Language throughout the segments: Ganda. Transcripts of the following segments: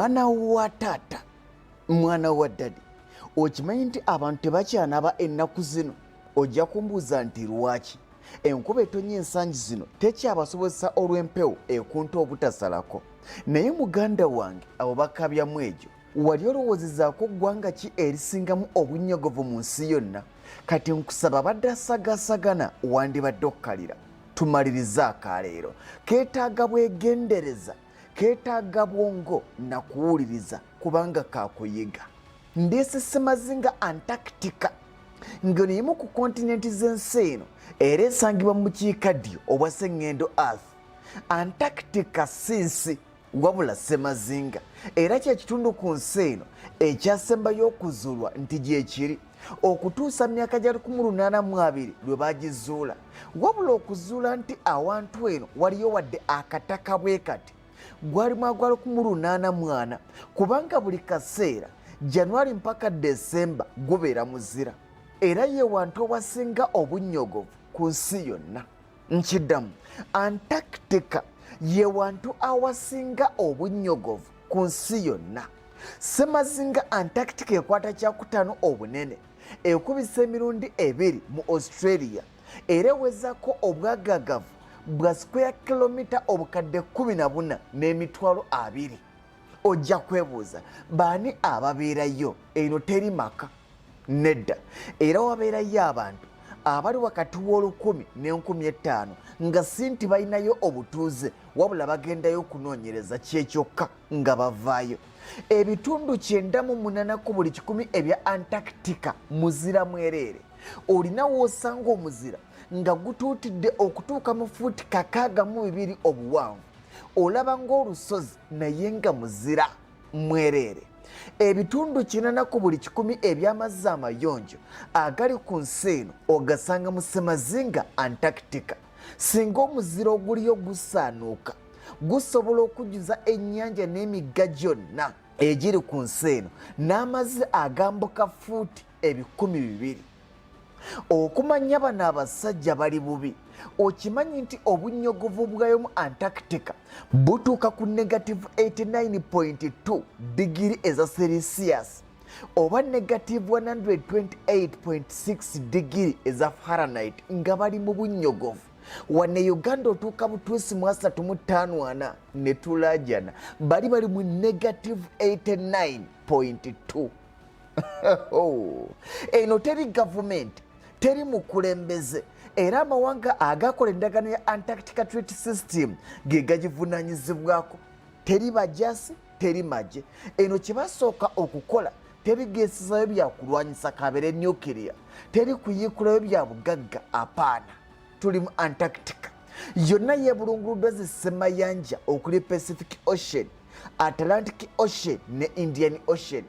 mwana wa taata mwana wa ddadi okimanyi nti abantu tebakyanaba ennaku zino ojja kumbuuza nti lwaki enkuba etonnya ensangi zino tekyabasobozesa olw'empewo ekunta obutasalako naye muganda wange abo bakabyamu egyo wali olowoozezaako ggwanga ki erisingamu obunnyogovu mu nsi yonna kati nkusaba baddasagasagana wandibadde okkalira tumalirize akaleero keetaaga bwegendereza keetaaga bwongo na kuwuliriza kubanga kakuyiga ndeese Ssemazinga Antarctica ng'eno emu ku kontinenti z'ensi eno era esangibwa mu bukiikaddyo obwa sseŋŋendo earth. Antarctica si nsi wabula Ssemazinga era kye kitundu ku nsi eno ekyasembayo okuzuulwa nti gyekiri okutuusa myaka gya 1820 lwe baagizuula wabula okuzuula nti awantu eno waliyo wadde akataka bwe kati gwali mwagwa 1840 kubanga buli kaseera January mpaka December gubeera muzira era ye wantu owasinga obunnyogovu ku nsi yonna. Nkiddamu Antarctica ye wantu awasinga obunnyogovu ku nsi yonna. Ssemazinga Antarctica ekwata kyakutaano obunene ekubisa emirundi 2 mu Australia era ewezako obwagagavu bwa square kilomita obukadde 14 n'emitwalo 20. Ojja kwebuuza baani ababeerayo eno teri maka nedda era wabeerayo abantu abali wakati w'olukumi n'5000 nga si nti balinayo obutuuze wabula bagendayo okunoonyereza kyekyokka nga bavaayo. Ebitundu 98 ku buli 100 ebya Antarctica muzira mwereere olina w'osanga omuzira nga gutuutidde okutuuka mu fuuti 62 obuwanvu olaba ng'olusozi naye nga muzira mwereere. Ebitundu 80 ku buli 100 eby'amazzi amayonjo agali ku nsi eno ogasanga mu Ssemazinga Antarctica. Singa omuzira oguliyo gusaanuuka gusobola okujjuza ennyanja n'emigga gyonna egiri ku nsi eno n'amazzi agambuka fuuti 200,000. Okumanya bano abasajja bali bubi okimanyi nti obunnyogovu bwayo mu Antarctica butuuka ku -89.2 digiri eza Celsius oba -128.6 digiri eza Fahrenheit nga bali mu bunnyogovu. Wane Uganda otuuka butuusi mu 354 ne tulajana bali mu -89.2. Eno teri gavumenti teri mukulembeze era amawanga agakola endagaano ya Antarctica Treaty System ge gagivunaanyizibwako teri bajasi teri maje. Eno kye basooka okukola teri geesizayo byakulwanyisa kabeere nuclear teri kuyiikulayo bya bugagga apaana. Tuli mu Antarctica yonna yeebulunguluddwa zissemayanja okuli Pacific Ocean, Atlantic Ocean ne Indian Ocean.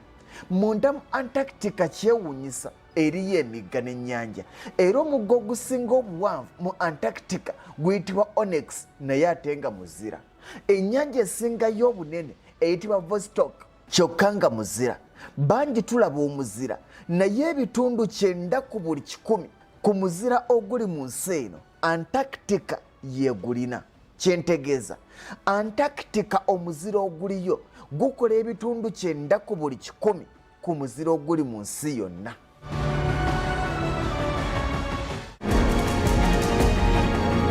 Munda mu Antarctica kyewuunyisa eriyo emigga n'ennyanja era omugga ogusinga obuwanvu mu Antarctica guyitibwa Onyx naye ate nga muzira. Ennyanja esingayo obunene eyitibwa Vostok kyokka nga muzira. Bangi tulaba omuzira naye ebitundu 9 ku buli 100 ku muzira oguli mu nsi eno Antarctica yegulina. Kyentegeeza Antarctica omuzira oguliyo gukola ebitundu 9 ku buli 100 ku muzira oguli mu nsi yonna.